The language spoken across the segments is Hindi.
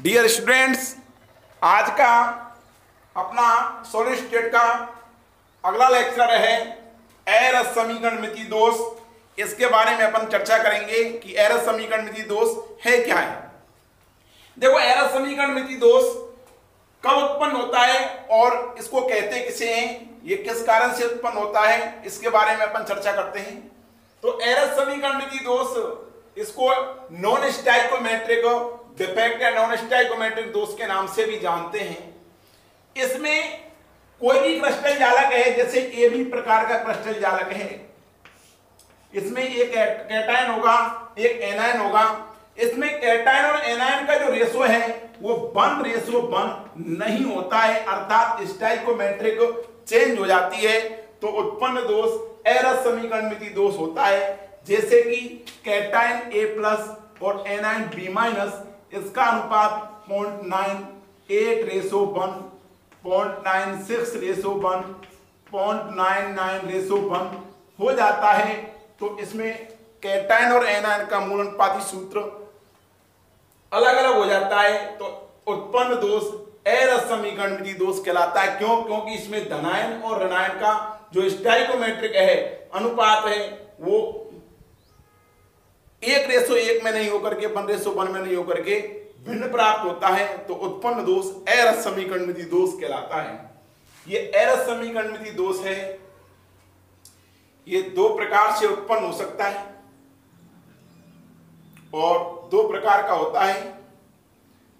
डियर स्टूडेंट्स, आज का अपना सॉलिड स्टेट का अगला लेक्चर है एरर समीकरण मिति दोष। इसके बारे में अपन चर्चा करेंगे कि एरर समीकरण मिति दोष है क्या है। देखो, एरर समीकरण मिति दोष कब उत्पन्न होता है और इसको कहते किसे हैं, ये किस कारण से उत्पन्न होता है, इसके बारे में अपन चर्चा करते हैं। तो एरर समीकरण मिति दोष, इसको नॉन स्टोइकोमेट्रिक डिफेक्ट या नॉन स्टोइकोमेट्रिक दोष के नाम से भी जानते हैं। इसमें कोई भी क्रिस्टल जालक है, जैसे ए बी प्रकार का क्रिस्टल जालक है, इसमें एक कैटायन होगा, एक एनायन होगा। इसमें कैटायन और एनायन का जो रेशो है वो 1:1 नहीं होता है, अर्थात स्टोइकोमेट्रिक चेंज हो जाती है, तो उत्पन्न दोष एरर समीकरण मिति दोष होता है। जैसे कि कैटायन A+ और एनायन B-, इसका अनुपात 0.98:1, 0.96:1, 0.99:1 हो जाता है। तो इसमें कैटायन और एनायन का मूल अनुपाती सूत्र अलग अलग हो जाता है, तो उत्पन्न दोष एरर समीकरण मिति दोष कहलाता है। क्यों? क्योंकि इसमें धनायन और ऋणायन का जो स्टोइकोमेट्रिक है अनुपात है वो 1:1 में नहीं होकर के 1:1 में नहीं होकर के भिन्न प्राप्त होता है, तो उत्पन्न दोष एरर समीकरण मिति दोष कहलाता है। ये एरर समीकरण मिति दोष है, ये दो प्रकार से उत्पन्न हो सकता है और दो प्रकार का होता है।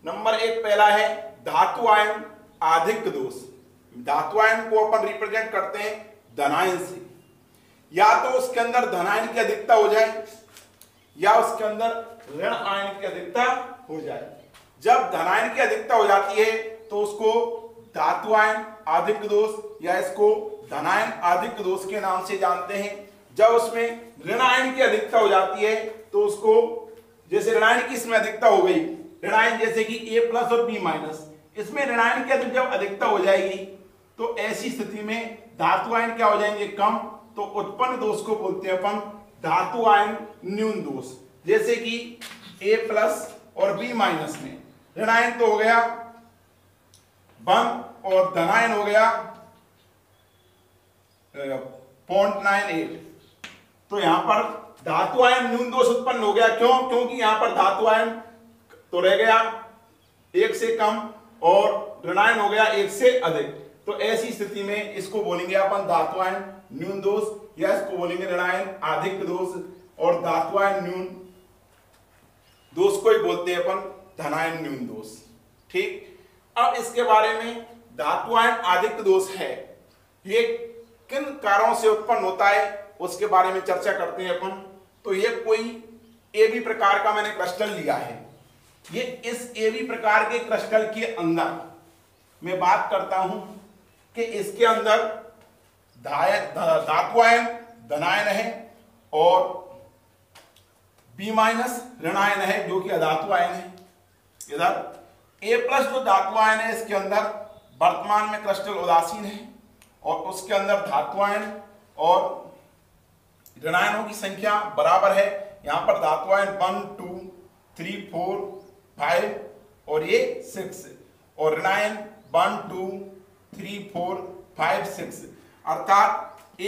नंबर 1 पहला है धातु आयन आधिक्य दोष। धातु आयन को अपन रिप्रेजेंट करते हैं धनायन से, या तो उसके अंदर धनायन की अधिकता हो जाए या उसके अंदर ऋण आयन की अधिकता हो जाए। जब धनायन की अधिकता हो जाती है तो उसको धातु आयन आधिक्य दोष या इसको धनायन आधिक्य दोष के नाम से जानते हैं। जब उसमें ऋण आयन की अधिकता हो जाती है तो उसको, जैसे ऋणायन की इसमें अधिकता हो गई, ऋणायन जैसे कि A+ और B-, इसमें ऋणायन की जब अधिकता हो जाएगी तो ऐसी स्थिति में धातु आयन क्या हो जाएंगे, कम, तो उत्पन्न दोष को बोलते हैं अपन धातु आयन न्यून दोष। जैसे कि A+ और B- में ऋणायन तो हो गया 1 और धनायन हो गया 0.98, तो यहां पर धातु आयन न्यून दोष उत्पन्न हो गया। क्यों? क्योंकि यहां पर धातु आयन तो रह गया 1 से कम और ऋणायन हो गया 1 से अधिक, तो ऐसी स्थिति में इसको बोलेंगे अपन धातु आयन न्यून दोष या इसको बोलेंगे ऋणायन आधिक्य दोष, और धातु आयन न्यून दोष को ही बोलते हैं अपन धनायन न्यून दोष। ठीक, अब इसके बारे में धातु आयन आधिक्य दोष है, ये किन कारणों से उत्पन्न होता है उसके बारे में चर्चा करते हैं अपन। तो ये कोई AB प्रकार का मैंने क्रिस्टल लिया है, ये इस AB प्रकार के क्रिस्टल के अंदर मैं बात करता हूं कि इसके अंदर धातु आयन धनायन है और B- ऋणायन है जो कि अधातु आयन है। इधर A+ जो धातु आयन है इसके अंदर वर्तमान में क्रिस्टल उदासीन है और उसके अंदर धातु आयन और ऋणायनों की संख्या बराबर है। यहां पर धातु आयन 1 2 3 4 5 और ये 6, और ऋणायन 1 2 3 4 5 6, अर्थात A+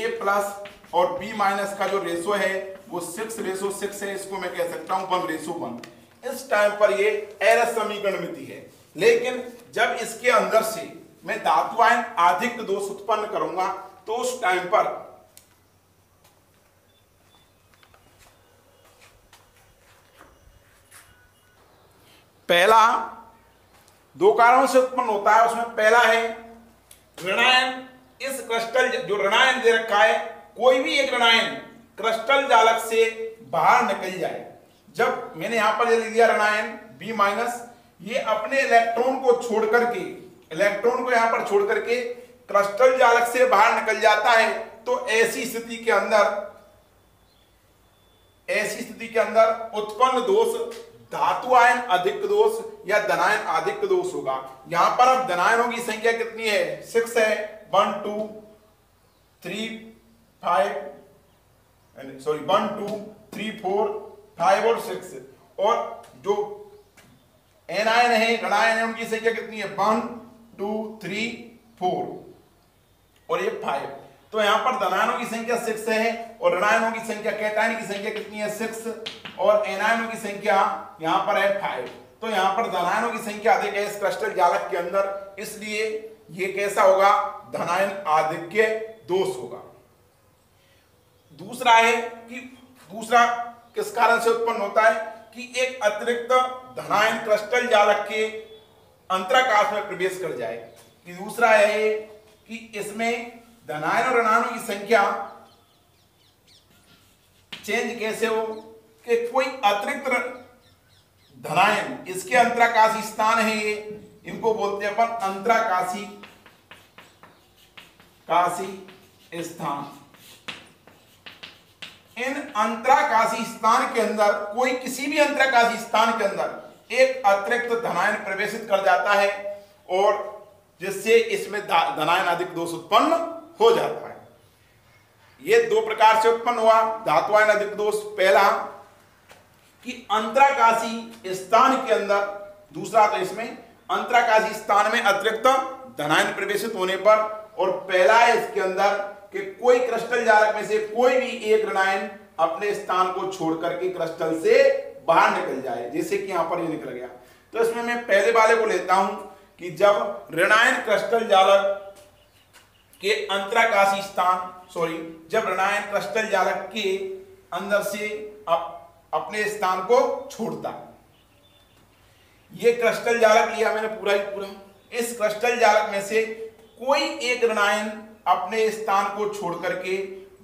और B- का जो रेशो है वो 6:6 है। इसको मैं कह सकता हूं 1:1। इस टाइम पर ये एरर समीकरण मिति है। लेकिन जब इसके अंदर से मैं धातु आयन आधिक्य दोष उत्पन्न करूंगा तो उस टाइम पर पहला दो कारणों से उत्पन्न होता है। उसमें पहला है ऋणायन, इस क्रिस्टल जो ऋणायन दे रखा है, कोई भी एक ऋणायन क्रिस्टल जालक से बाहर निकल जाए। जब मैंने यहां पर लिया ऋणायन B-, ये अपने इलेक्ट्रॉन को छोड़ करके, इलेक्ट्रॉन को यहां पर छोड़ करके क्रिस्टल जालक से बाहर निकल जाता है, तो ऐसी स्थिति के अंदर उत्पन्न दोष धातु आयन अधिक दोष या धनायन आधिक्य दोष होगा। यहां पर अब धनायनों की संख्या कितनी है, 6 है, 1 2 3 5 1 2 3 4 5 और 6, और जो एनायन है, ऋणायन है, उनकी संख्या कितनी है 1 2 3 4 और ये 5। तो यहाँ पर धनायनों की संख्या 6 है और ऋणायनों की संख्या कैटायन की संख्या कितनी है 6 और एनायनों की संख्या यहाँ पर है 5। तो यहाँ पर धनायनों की संख्या अधिक है इस क्रिस्टल जालक के अंदर, इसलिए ये कैसा होगा, धनायन आधिक्य दोष होगा। दूसरा है कि दूसरा किस कारण से उत्पन्न होता है कि एक अतिरिक्त धनायन क्रिस्टल जालक के अंतराकाश में प्रवेश कर जाए। कि दूसरा है कि इसमें धनायन और ऋणायनों की संख्या चेंज कैसे हो कि कोई अतिरिक्त धनायन, इसके अंतराकाशी स्थान है ये, इनको बोलते हैं अपन अंतराकाशी स्थान। इन अंतराकाशी स्थान के अंदर कोई किसी भी अंतराकाशी स्थान के अंदर एक अतिरिक्त धनायन प्रवेशित कर जाता है और जिससे इसमें धनायन अधिक दोष उत्पन्न हो जाता है। ये दो प्रकार से उत्पन्न हुआ धात्वायन अधिक दोष। पहला कि अंतराकाशी स्थान के अंदर, दूसरा तो इसमें अंतराकाशी स्थान में अतिरिक्त धनायन प्रवेशित होने पर, और पहला है इसके अंदर कि कोई क्रिस्टल जालक में से कोई भी एक ऋणायन अपने स्थान को छोड़ करके क्रिस्टल से बाहर निकल जाए, जैसे कि यहां पर ये निकल गया। तो इसमें मैं पहले वाले को लेता हूं कि जब ऋणायन क्रिस्टल जालक के अंतराकाशी स्थान, जब ऋणायन क्रिस्टल जालक के अंदर से अपने स्थान को छोड़ता, ये क्रिस्टल जालक लिया मैंने पूरा ही पूरा, इस क्रिस्टल जालक में से कोई एक ऋणायन अपने स्थान को छोड़ करके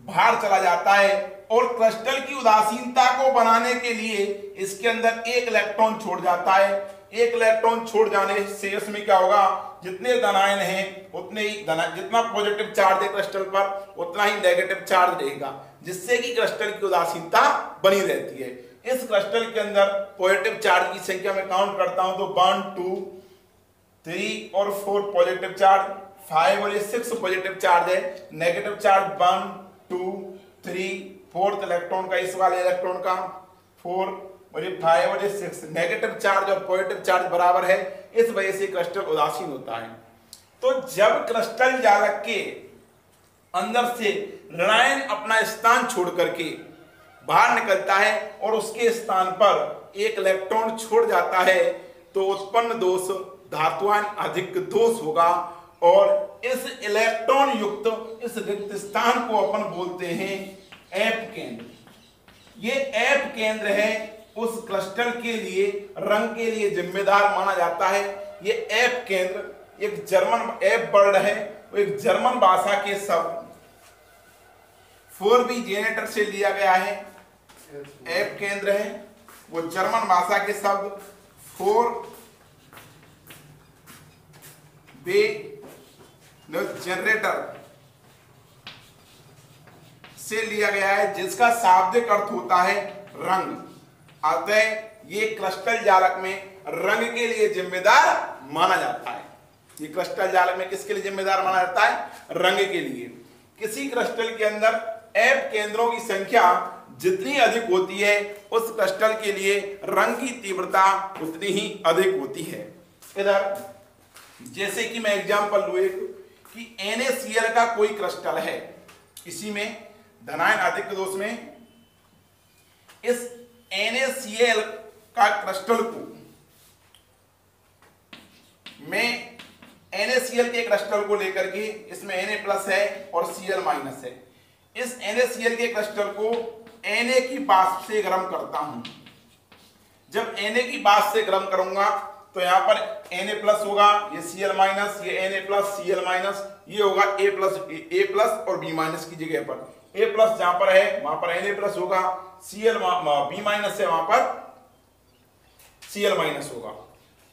बाहर चला जाता है और क्रिस्टल की उदासीनता को बनाने के लिए इसके अंदर एक इलेक्ट्रॉन छोड़ जाता है। एक इलेक्ट्रॉन छोड़ जाने से इसमें क्या होगा, जितने धनायन हैं उतने ही जितना पॉजिटिव चार्ज है क्रिस्टल पर उतना ही नेगेटिव चार्ज रहेगा, जिससे कि क्रिस्टल की उदासीनता बनी रहती है। इस क्रिस्टल के अंदर पॉजिटिव चार्ज की संख्या में काउंट करता हूं तो 1 2 3 और 4 पॉजिटिव चार्ज, 5 और ये 6 पॉजिटिव चार्ज है, नेगेटिव चार्ज 1 2 3 4th इलेक्ट्रॉन का, इस वाले इलेक्ट्रॉन का 4 और ये 5 और ये 6, नेगेटिव चार्ज और पॉजिटिव चार्ज बराबर है, इस वजह से क्रिस्टल उदासीन होता है। तो जब क्रिस्टल जालक के अंदर से ऋणायन अपना स्थान छोड़ करके बाहर निकलता है और उसके स्थान पर एक इलेक्ट्रॉन छोड़ जाता है तो उत्पन्न दोष धात्वायन अधिक दोष होगा और इस इलेक्ट्रॉन युक्त इस रिक्त स्थान को अपन बोलते हैं एप केंद्र। ये एप केंद्र है उस क्रिस्टल के लिए रंग के लिए जिम्मेदार माना जाता है। ये एप केंद्र एक जर्मन एप वर्ड है, वो एक जर्मन भाषा के शब्द 4b जेनेटर से लिया गया है। एप केंद्र है वो जर्मन भाषा के शब्द 4b जनरेटर से लिया गया है, जिसका शाब्दिक अर्थ होता है रंग। अतः ये क्रिस्टल जालक में रंग के लिए जिम्मेदार माना जाता है। ये क्रिस्टल जालक में किसके लिए जिम्मेदार माना जाता है, रंग के लिए। किसी क्रिस्टल के अंदर एप केंद्रों की संख्या जितनी अधिक होती है उस क्रिस्टल के लिए रंग की तीव्रता उतनी ही अधिक होती है। इधर जैसे कि मैं एग्जांपल लूं एक कि NaCl का कोई क्रिस्टल है, इसी में धनायन अधिक दोष में इस NaCl का क्रिस्टल को मैं NaCl के क्रिस्टल को लेकर के, इसमें Na+ है और Cl- है, इस NaCl के क्रिस्टल को Na की वाष्प से गर्म करता हूं। जब Na की वाष्प से गर्म करूंगा तो यहां पर Na+ होगा, ये Cl-, ये Na+, Cl-, ये होगा A+ और B- की जगह पर A+ जहां पर है वहां पर Na+ होगा, Cl B- है वहां पर Cl- होगा।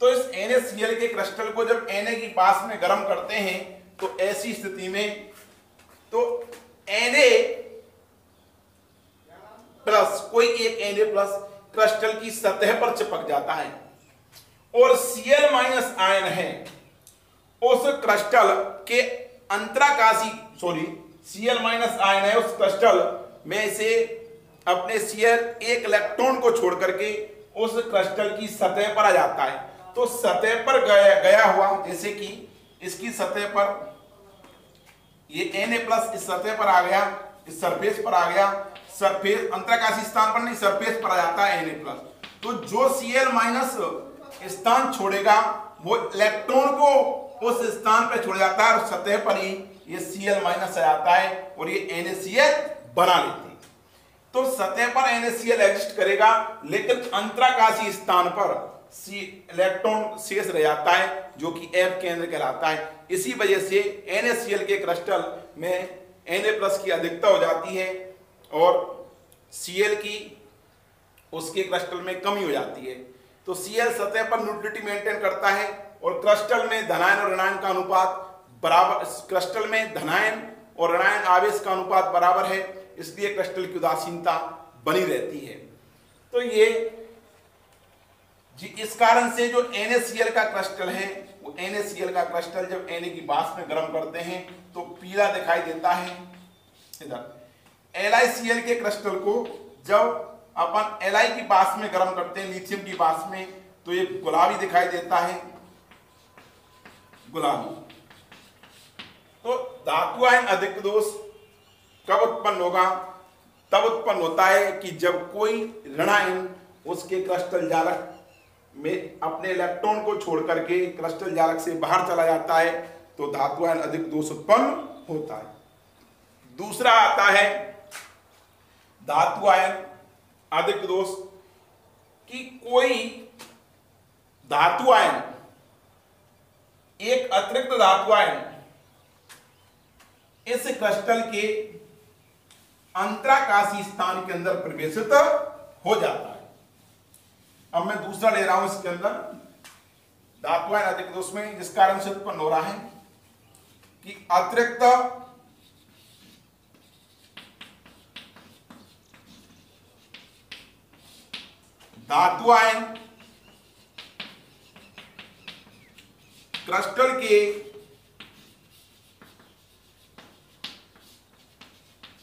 तो इस NaCl के क्रिस्टल को जब Na की पास में गर्म करते हैं तो ऐसी स्थिति में तो Na+ कोई एक Na+ क्रिस्टल की सतह पर चिपक जाता है और Cl- आयन है उस क्रिस्टल के अंतराकाशी Cl- आयन है उस क्रिस्टल में से अपने Cl एक इलेक्ट्रॉन को छोड़ करके उस क्रिस्टल की सतह पर आ जाता है तो सतह पर गया हुआ, जैसे कि इसकी सतह पर ये Na+ इस सतह पर आ गया, इस सरफेस पर आ गया, सरफेस अंतराकाशी स्थान पर नहीं सरफेस पर आ जाता है Na+। तो जो Cl- स्थान छोड़ेगा वो इलेक्ट्रॉन को उस स्थान पर छोड़ जाता है और सतह पर ही ये Cl- आ जाता है और ये NaCl बना लेती है। तो सतह पर NaCl एग्जिस्ट करेगा, लेकिन अंतराकाशी स्थान पर इलेक्ट्रॉन शेष रह जाता है जो कि F केंद्र कहलाता है। इसी वजह से NaCl के क्रिस्टल में Na+ की अधिकता हो जाती है और Cl की उसके क्रिस्टल में कमी हो जाती है। तो Cl सतह पर न्यूट्रलिटी मेंटेन करता है और क्रिस्टल में धनायन और ऋणायन का अनुपात बराबर, क्रिस्टल में धनायन और ऋणायन आवेश का अनुपात बराबर है, इसलिए क्रिस्टल की उदासीनता बनी रहती है। तो ये इस कारण से जो NaCl का क्रिस्टल है वो NaCl का क्रिस्टल जब Na की वाष्प में गर्म करते हैं तो पीला दिखाई देता है। इधर LiCl के क्रिस्टल को जब अपन Li की वाष्प में गर्म करते हैं, लिथियम की वाष्प में, तो ये गुलाबी दिखाई देता है, गुलाबी। तो धातु आयन अधिक दोष कब उत्पन्न होगा? तब उत्पन्न होता है कि जब कोई ऋणायन उसके क्रिस्टल जालक में अपने इलेक्ट्रॉन को छोड़ करके क्रिस्टल जालक से बाहर चला जाता है, तो धातु आयन अधिक दोष उत्पन्न होता है। दूसरा आता है धातु आयन अधिक दोष कि कोई धातु आयन, एक अतिरिक्त धातु आयन इस क्रिस्टल के अंतराकाशी स्थान के अंदर प्रवेशित हो जाता है। अब मैं दूसरा ले रहा हूं इसके अंदर धातु आयन अधिक दोष में, जिस कारण से उत्पन्न हो रहा है कि अतिरिक्त धातु आयन क्रिस्टल के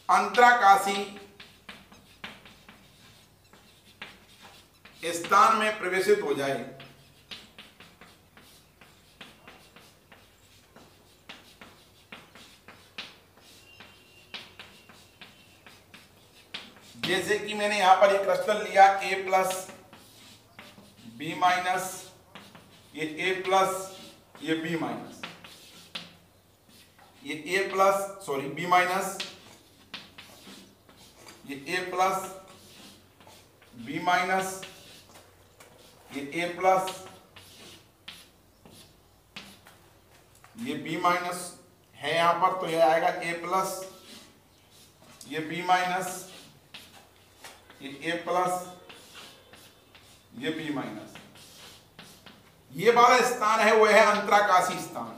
अंतराकाशी स्थान में प्रवेशित हो जाए। जैसे कि मैंने यहां पर एक क्रिस्टल लिया A+, B-, ये A+, ये B-, ये A+, सॉरी B-, ये A+, B-, ये A+, ये B- है यहां पर, तो यह आएगा A+, ये B-, ये A+, ये B-। ये वाला स्थान है वह है अंतराकाशी स्थान।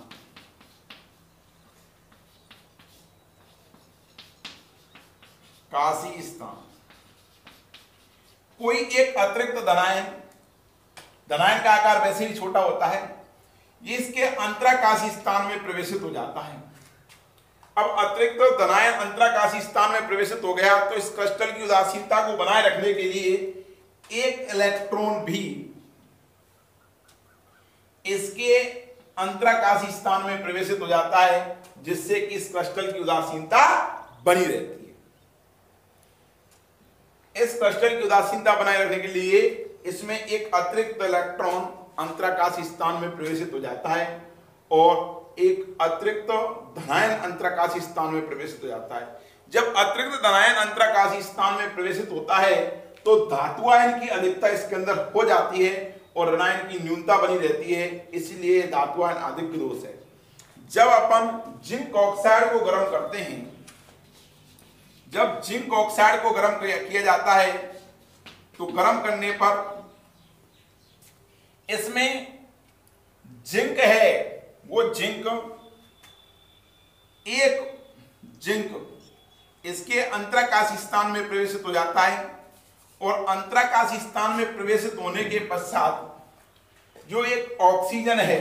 काशी स्थान। कोई एक अतिरिक्त धनायन, धनायन का आकार वैसे ही छोटा होता है, ये इसके अंतराकाशी स्थान में प्रवेशित हो जाता है। अब अतिरिक्त धनायन अंतराकाशी स्थान में प्रवेशित हो गया तो इस क्रिस्टल की उदासीनता को बनाए रखने के लिए एक इलेक्ट्रॉन भी इसके अंतराकाशी स्थान में प्रवेशित हो जाता है, जिससे कि इस क्रिस्टल की उदासीनता बनी रहती है। इस क्रिस्टल की उदासीनता बनाए रखने के लिए इसमें एक अतिरिक्त इलेक्ट्रॉन अंतराकाशी स्थान में प्रवेशित हो जाता है और एक अतिरिक्त धनायन अंतराकाशी स्थान में प्रवेशित हो जाता है। जब अतिरिक्त धनायन अंतराकाशी स्थान में प्रवेशित होता है तो धातु आयन की अधिकता इसके अंदर हो जाती है और ऋणायन की न्यूनता बनी रहती है, इसलिए धातु आयन अधिक दोष है। जब अपन जिंक ऑक्साइड को गर्म करते हैं, जब जिंक ऑक्साइड को गर्म किया जाता है तो गर्म करने पर इसमें जिंक है, वो जिंक इसके अंतराकाशी स्थान में प्रवेशित हो जाता है और अंतराकाशी स्थान में प्रवेशित होने के पश्चात जो एक ऑक्सीजन है,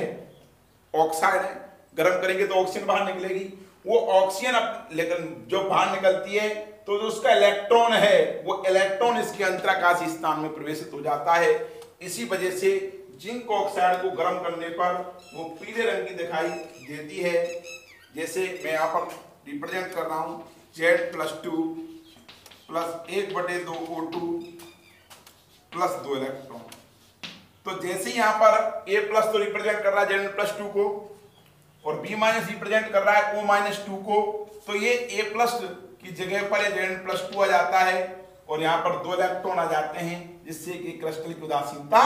ऑक्साइड है, गर्म करेंगे तो ऑक्सीजन बाहर निकलेगी, वो ऑक्सीजन लेकिन जो बाहर निकलती है तो जो उसका इलेक्ट्रॉन है वो इलेक्ट्रॉन इसके अंतराकाशी स्थान में प्रवेशित हो जाता है। इसी वजह से जिंक ऑक्साइड को गर्म करने पर वो पीले रंग की दिखाई देती है। जैसे मैं यहाँ पर रिप्रेजेंट कर रहा हूँ Z+2 plus 1/2 O2 plus 2 electron. तो जैसे यहाँ पर A+ तो रिप्रेजेंट कर रहा है Zn+2 को और B- रिप्रेजेंट कर रहा है O-2 को, तो ये A+ की जगह पर Zn+2 आ जाता है और यहाँ पर 2 इलेक्ट्रॉन आ जाते हैं, जिससे कि क्रिस्टल की उदासीनता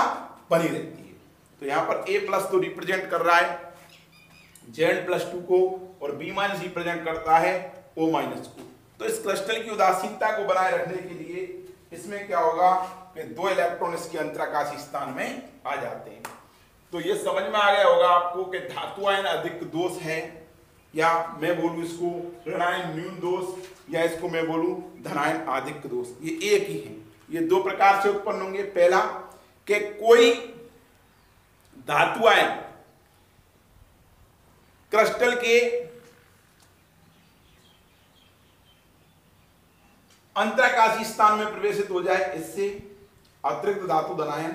बनी रहती है। तो यहाँ पर A+ तो रिप्रेजेंट कर रहा है Zn+2 को और B- रिप्रेजेंट करता है O- को। तो इस क्रिस्टल की उदासीनता को बनाए रखने के लिए इसमें क्या होगा कि 2 इलेक्ट्रॉन इसके अंतराकाशी स्थान में आ जाते हैं। तो ये समझ में आ गया होगा आपको कि धातु आयन अधिक दोष है, या मैं बोलूं इसको ऋणायन न्यून दोष, या इसको मैं बोलूं धनायन अधिक दोष। ये एक ही है, ये 2 प्रकार से उत्पन्न होंगे। पहला कि कोई धातु आयन क्रिस्टल के अंतराकाशी स्थान में प्रवेशित हो जाए, इससे अतिरिक्त धातु धनायन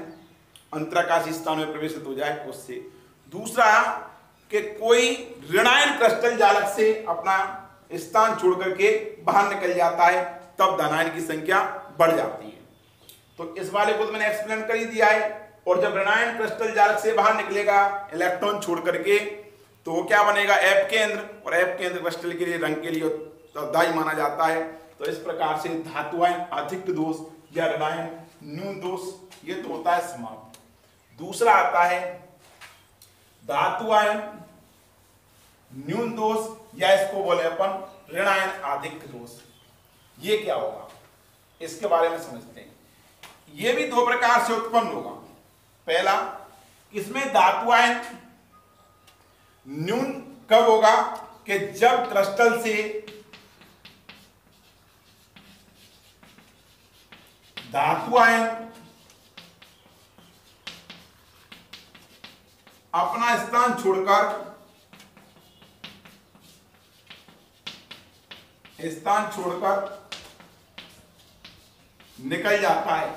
अंतराकाशी स्थान में प्रवेशित हो जाए उससे। दूसरा कि कोई ऋणायन क्रिस्टल जालक से अपना स्थान छोड़ करके बाहर निकल जाता है, तब धनायन की संख्या बढ़ जाती है। तो इस वाले को तो मैंने एक्सप्लेन कर ही दिया है। और जब ऋणायन क्रिस्टल जालक से बाहर निकलेगा इलेक्ट्रॉन छोड़ करके, तो वो क्या बनेगा F केंद्र, और F केंद्र क्रिस्टल के लिए रंग के लिए दायी माना जाता है। तो इस प्रकार से धातु आयन अधिक दोष या ऋणायन न्यून दोष ये तो होता है समाप्त। दूसरा आता है धातु आयन न्यून दोष, या इसको बोले अपन ऋणायन अधिक दोष। ये क्या होगा इसके बारे में समझते हैं। ये भी 2 प्रकार से उत्पन्न होगा। पहला, इसमें धातु आयन न्यून कब होगा कि जब क्रिस्टल से धातु आयन अपना स्थान छोड़कर निकल जाता है।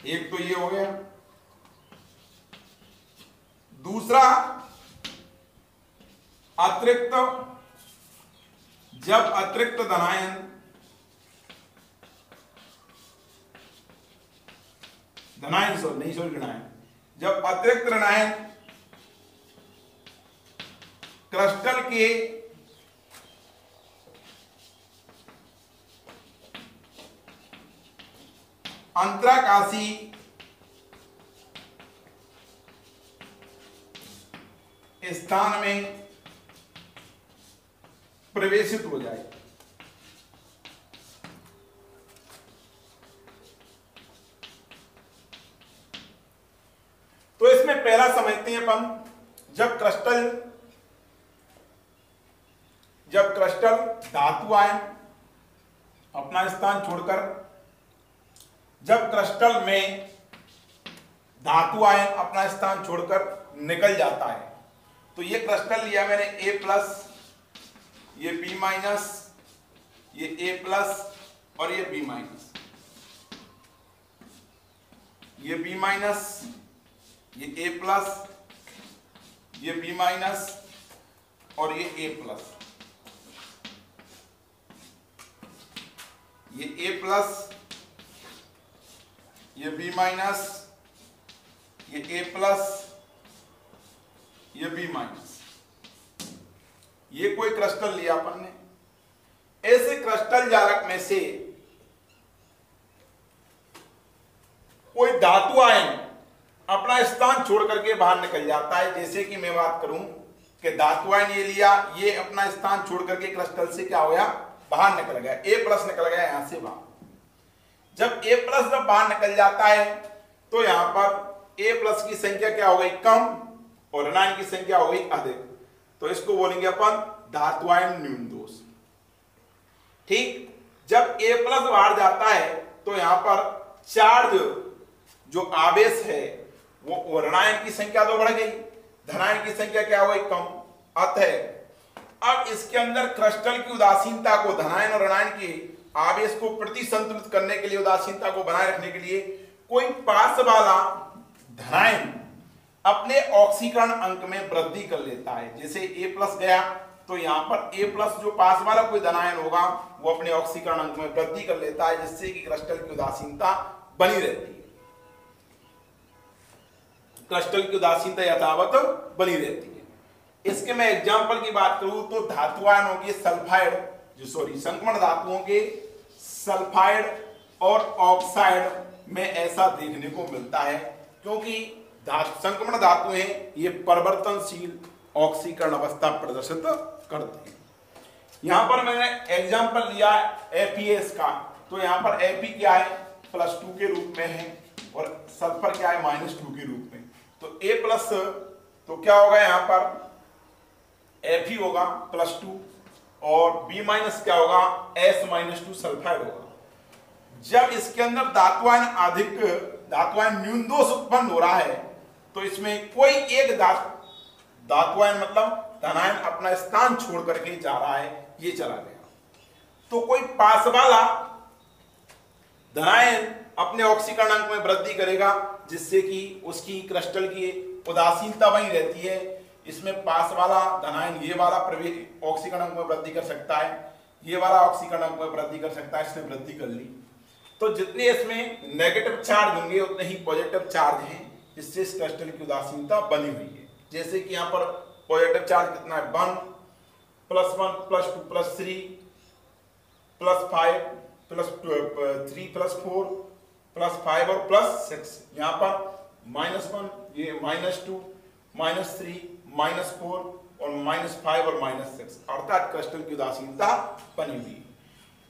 एक तो ये हो गया। दूसरा, जब अतिरिक्त धनायन जब अतिरिक्त ऋणायन क्रिस्टल के अंतराकाशी स्थान में प्रवेशित हो जाए, तो इसमें पहला समझते हैं अपन, जब क्रिस्टल धातु आयन अपना स्थान छोड़कर, जब क्रिस्टल में धातु आयन अपना स्थान छोड़कर निकल जाता है, तो ये क्रिस्टल लिया मैंने A+, ये B-, ये A+ और ये B-, ये B-, ये A+, ये B- और ये A+, ये A+, ये B-, ये A+, ये B-, ये कोई क्रिस्टल लिया अपन ने। ऐसे क्रिस्टल जालक में से कोई धातु आयन अपना स्थान छोड़ करके बाहर निकल जाता है। जैसे कि मैं बात करूं कि धातु आयन ये लिया, ये अपना स्थान छोड़ करके क्रिस्टल से क्या हो गया, बाहर निकल गया, A+ निकल गया यहां से बाहर। जब A+ जब बाहर निकल जाता है तो यहां पर A+ की संख्या क्या हो गई, कम, और ऋणायन की संख्या हो गई अधिक। तो इसको बोलेंगे अपन धातु आयन न्यून दोष। ठीक, जब A+ बाहर जाता है तो यहां पर चार्ज जो आवेश है वो ऋणायन की संख्या तो बढ़ गई, धनायन की संख्या क्या हो गई, कम। अतः अब इसके अंदर क्रिस्टल की उदासीनता को धनायन और ऋणायन की आवेश को प्रतिसंतुलित करने के लिए, उदासीनता को बनाए रखने के लिए कोई पास वाला धनायन अपने ऑक्सीकरण अंक में वृद्धि कर लेता है। जैसे A+ गया तो यहाँ पर A+ जो पास वाला कोई धनायन होगा वो अपने ऑक्सीकरण अंक में वृद्धि कर लेता है, जिससे कि क्रिस्टल की उदासीनता बनी रहती है, क्रिस्टल की उदासीनता यथावत बनी रहती है। इसके मैं एग्जांपल की बात करूं तो धातु आयनों के सल्फाइड संक्रमण धातुओं के सल्फाइड और ऑक्साइड में ऐसा देखने को मिलता है, क्योंकि संक्रमण धातु हैं ये परिवर्तनशील ऑक्सीकरण अवस्था प्रदर्शित करते हैं। यहां पर मैंने एग्जांपल लिया FeS का, तो यहां पर Fe क्या है +2 के रूप में है और सल्फर क्या है -2 के रूप में। तो A+ तो क्या होगा यहाँ पर Fe होगा +2 और B- क्या होगा S-2 सल्फाइड होगा। जब इसके अंदर धातु आयन न्यून दोष उत्पन्न हो रहा है तो इसमें कोई एक धातु आयन मतलब धनायन अपना स्थान छोड़ करके जा रहा है, ये चला गया। तो कोई पास वाला धनायन अपने ऑक्सीकरण अंक में वृद्धि करेगा, जिससे कि उसकी क्रिस्टल की उदासीनता बनी रहती है। इसमें पास वाला धनायन ये वाला ऑक्सीकरण अंक में वृद्धि कर सकता है, ये वाला ऑक्सीकरण अंक में वृद्धि कर सकता है, इसने वृद्धि कर ली। तो जितने इसमें नेगेटिव चार्ज होंगे उतने ही पॉजिटिव चार्ज हैं, जिससे इस क्रिस्टल की उदासीनता बनी हुई है। जैसे कि यहाँ पर पॉजिटिव चार्ज कितना है 1 +1 +2 +3 +5 +3 +4 +5 और +6। यहाँ पर -1 ये -2 -3 -4 और -5 और -6, अर्थात क्रिस्टल की उदासीनता बनी हुई है।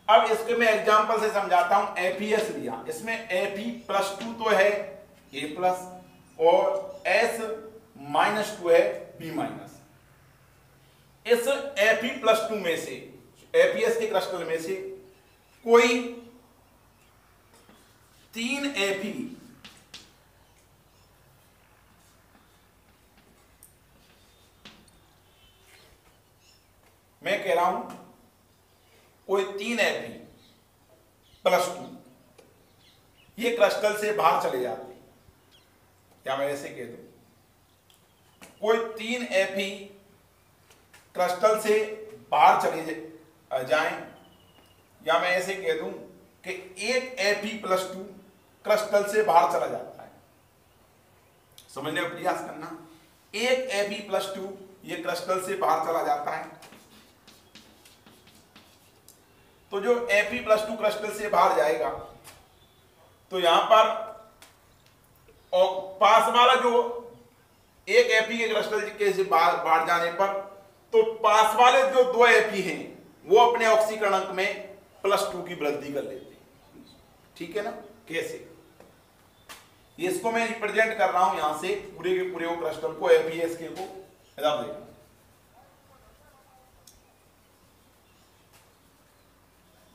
अब इसके मैं एग्जांपल से समझाता हूं। FeS लिया, इसमें Fe+2 तो है A+ और S-2 है B-। इस Fe+2 में से FeS के क्रिस्टल में से कोई 3 Fe मैं कह रहा हूं कोई 3 Fe+2 ये क्रिस्टल से बाहर चले जाते हैं, या मैं ऐसे कह दूं कोई 3 Fe क्रिस्टल से बाहर चले जाएं, या मैं ऐसे कह दूं कि एक Fe+2 क्रिस्टल से बाहर चला जाता है। समझने का प्रयास करना, एक Fe+2 ये क्रिस्टल से बाहर चला जाता है। तो जो Fe+2 क्रिस्टल से बाहर जाएगा तो यहां पर और पास वाला जो एक Fe के क्रिस्टल के से बाहर जाने पर तो पास वाले जो 2 Fe हैं वो अपने ऑक्सीकरण अंक में +2 की वृद्धि कर लेते हैं। ठीक है ना, कैसे इसको मैं रिप्रेजेंट कर रहा हूं यहां से पूरे के पूरे वो क्रिस्टल को FeS के को इधर देखना।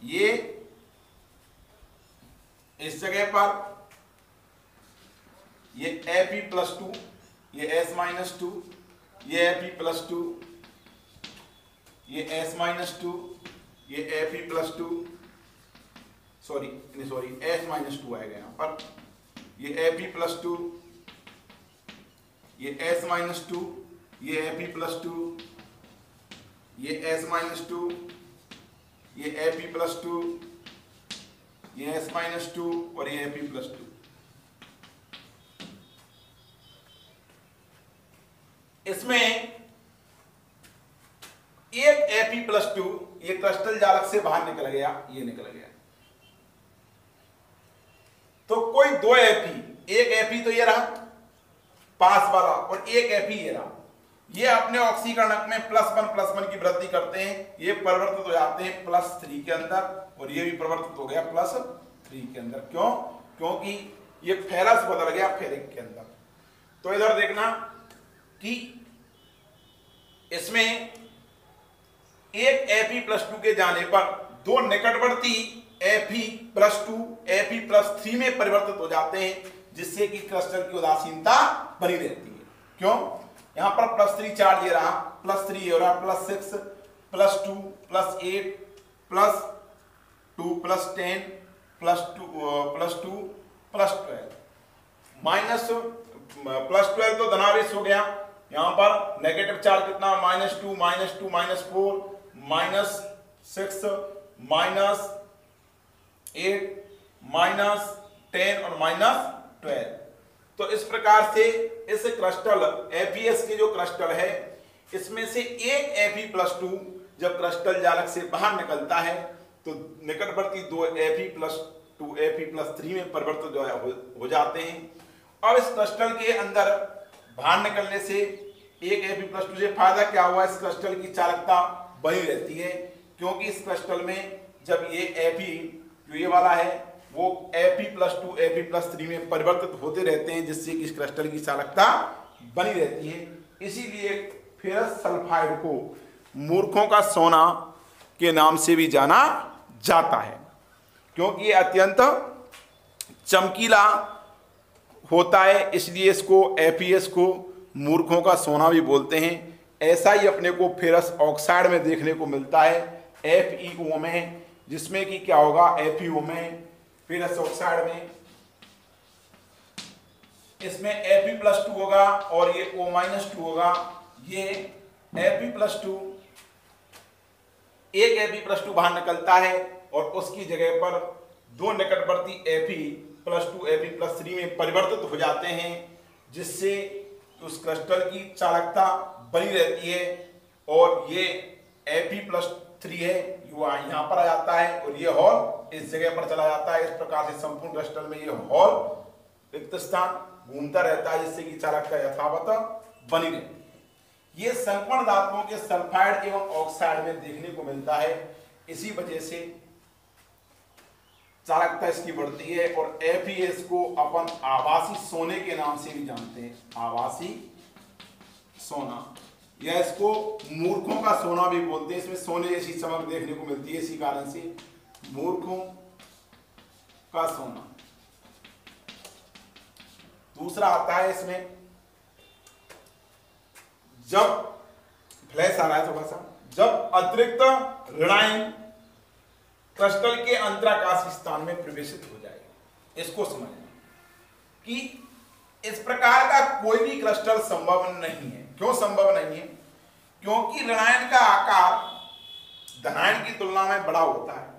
ये इस जगह पर ये Fe+2 ये S-2 ये Fe+2 ये S-2 ये Fe+2 सॉरी S-2 आएगा यहां पर, ये Fe+2 ये S-2 ये Fe+2 ये S-2 ये Fe+2 ये S-2 और ये Fe+2। इसमें एक Fe+2 ये क्रिस्टल जालक से बाहर निकल गया, ये निकल गया। तो कोई 2 Fe, एक Fe तो ये रहा पास वाला और एक Fe ये रहा, ये अपने ऑक्सीकरण अंक में +1 की वृद्धि करते हैं, ये परिवर्तित हो जाते हैं +3 के अंदर और ये भी परिवर्तित हो गया +3 के अंदर। क्यों? क्योंकि ये फेरस बदल गया फेरिक के अंदर। तो इधर देखना कि इसमें एक Fe+2 के जाने पर 2 निकटवर्ती Fe+2 Fe+3 में परिवर्तित हो जाते हैं, जिससे कि क्रिस्टल की उदासीनता बनी रहती है। क्यों? यहां पर +3 चार्ज ये रहा, +3 हो रहा, +6 +2 +8 +12 2 plus 10 plus 2 plus 12 minus plus 12 तो धनावेश हो गया। यहां पर नेगेटिव चार्ज कितना, -2 -2 -4 -6 -8 -10 और -12। तो इस प्रकार से इस क्रिस्टल एफईएस के जो क्रिस्टल है इसमें से एक Fe+2 जब क्रिस्टल जालक से बाहर निकलता है तो निकटवर्ती दो Fe+2 Fe+3 में परिवर्तित जो है हो जाते हैं। अब इस क्रिस्टल के अंदर बाहर निकलने से एक Fe+2 से फायदा क्या हुआ, इस क्रिस्टल की चालकता बनी रहती है, क्योंकि इस क्रिस्टल में जब ये Fe जो ये वाला है वो Fe+2 Fe+3 में परिवर्तित होते रहते हैं, जिससे कि इस क्रिस्टल की चालकता बनी रहती है। इसीलिए फेरस सल्फाइड को मूर्खों का सोना के नाम से भी जाना जाता है, क्योंकि ये अत्यंत चमकीला होता है, इसलिए इसको एफईएस को मूर्खों का सोना भी बोलते हैं। ऐसा ही अपने को फेरस ऑक्साइड में देखने को मिलता है FeO में, जिसमें कि क्या होगा, FeO में फेरस ऑक्साइड में इसमें Fe+2 होगा और ये O-2 होगा। ये Fe+2 एक Fe+2 बाहर निकलता है और उसकी जगह पर दो निकटवर्ती Fe+2 Fe+3 में परिवर्तित हो जाते हैं, जिससे उस क्रिस्टल की चालकता बनी रहती है। और ये Fe+3 है, यहाँ पर आ जाता है और ये हॉल इस जगह पर चला जाता है। इस प्रकार से संपूर्ण क्रिस्टल में ये हॉल रिक्त स्थान घूमता रहता है, जिससे कि चालकता यथावत बनी रहती है। ये संकर्ण धातुओं के सल्फाइड एवं ऑक्साइड में देखने को मिलता है, इसी वजह से चालकता इसकी बढ़ती है। और एफईएस को अपन आभासी सोने के नाम से भी जानते हैं, आभासी सोना, या इसको मूर्खों का सोना भी बोलते हैं। इसमें सोने जैसी चमक देखने को मिलती है, इसी कारण से मूर्खों का सोना। दूसरा आता है इसमें, जब फ्लैश आ रहा है थोड़ा सा, जब अतिरिक्त ऋणायन क्रिस्टल के अंतराकाशी स्थान में प्रवेशित हो जाएगा। इसको समझना कि इस प्रकार का कोई भी क्रिस्टल संभव नहीं है। क्यों संभव नहीं है? क्योंकि ऋणायन का आकार धनायन की तुलना में बड़ा होता है।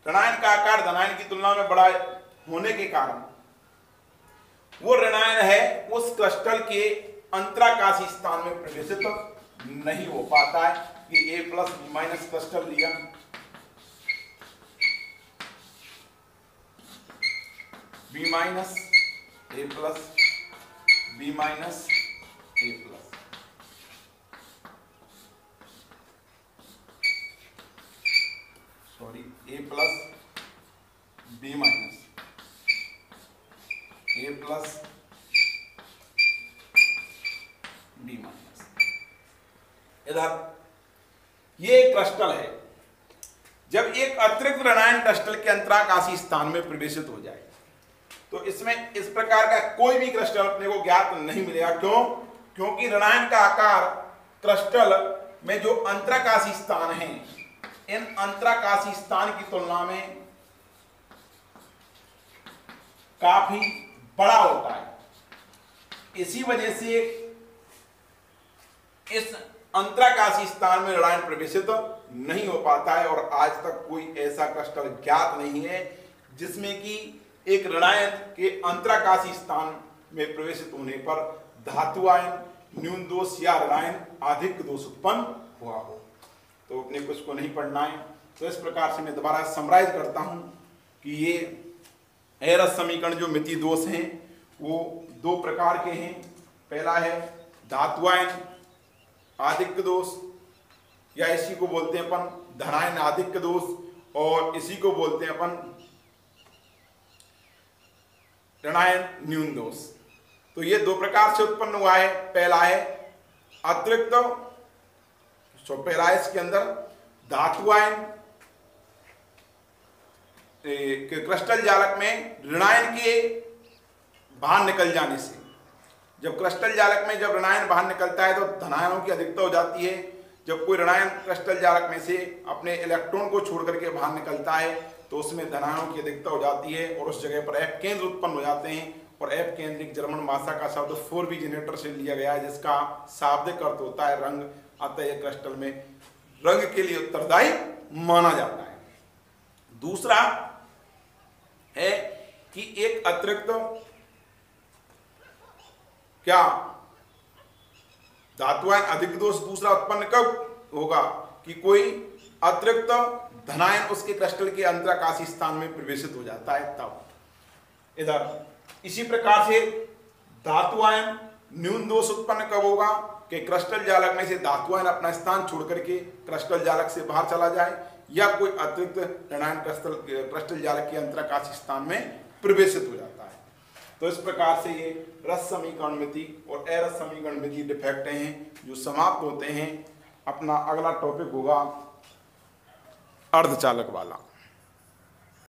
ऋणायन का आकार धनायन की तुलना में बड़ा होने के कारण वो ऋणायन है उस क्रिस्टल के अंतराकाशी स्थान में प्रवेशित नहीं हो पाता है। ये A+B- क्रिस्टल लिया, B- A+, B- A+, sorry A+, B-, A+, B-। इधर ये एक क्रिस्टल है। जब एक अतिरिक्त ऋणायन क्रिस्टल के अंतराकाशी स्थान में प्रवेशित हो जाए तो इसमें इस प्रकार का कोई भी क्रिस्टल अपने को ज्ञात नहीं मिलेगा। क्यों? क्योंकि ऋणायन का आकार क्रिस्टल में जो अंतराकाशी स्थान है, इन अंतराकाशी स्थान की तुलना में काफी बड़ा होता है। इसी वजह से इस अंतराकाशी स्थान में ऋणायन प्रवेशित नहीं हो पाता है। और आज तक कोई ऐसा क्रिस्टल ज्ञात नहीं है जिसमें कि एक ऋणायन के अंतराकाशी स्थान में प्रवेशित होने पर धातु आयन, न्यून दोष या ऋणायन अधिक दोष उत्पन्न हुआ हो। तो अपने कुछ को नहीं पढ़ना है। तो इस प्रकार से मैं दोबारा समराइज करता हूं कि ये एरस समीकरण जो मिति दोष हैं वो दो प्रकार के हैं। पहला है धातु आयन आधिक्य दोष, या इसी को बोलते हैं अपन धनायन आधिक्य दोष, और इसी को बोलते हैं अपन ऋणायन न्यून दोष। तो ये दो प्रकार से उत्पन्न हुआ है। पहला है अतिरिक्त, पहला है इसके अंदर धातु आयन क्रिस्टल जालक में ऋणायन के बाहर निकल जाने से, जब क्रिस्टल जालक में जब ऋणायन बाहर निकलता है तो धनायनों की अधिकता हो जाती है। जब कोई ऋणायन क्रिस्टल जालक में से अपने इलेक्ट्रॉन को छोड़ करके बाहर निकलता है तो उसमें धनायनों की अधिकता हो जाती है और उस जगह पर एफ केंद्र उत्पन्न हो जाते हैं। और एफ केंद्र एक जर्मन भाषा का शब्द 4b जनरेटर से लिया गया है, जिसका शाब्दिक अर्थ होता है रंग। अतः यह क्रिस्टल में रंग के लिए उत्तरदायी माना जाता है। दूसरा है कि एक अतिरिक्त क्या धातुआयन अधिक दोष दूसरा उत्पन्न कब होगा कि कोई अतिरिक्त धनायन उसके क्रिस्टल के अंतराकाशी स्थान में प्रवेशित हो जाता है तब। इधर इसी प्रकार से धातुआयन न्यून दोष उत्पन्न कब होगा कि क्रिस्टल जालक में से धातुआयन अपना स्थान छोड़ करके क्रिस्टल जालक से बाहर चला जाए या कोई अतिरिक्त ऋणायन क्रिस्टल जालक के अंतराकाशी स्थान में प्रवेशित हो जाता है। तो इस प्रकार से ये रस समीकरण मिति और अरस समीकरण मिति डिफेक्ट हैं जो समाप्त होते हैं। अपना अगला टॉपिक होगा अर्धचालक वाला।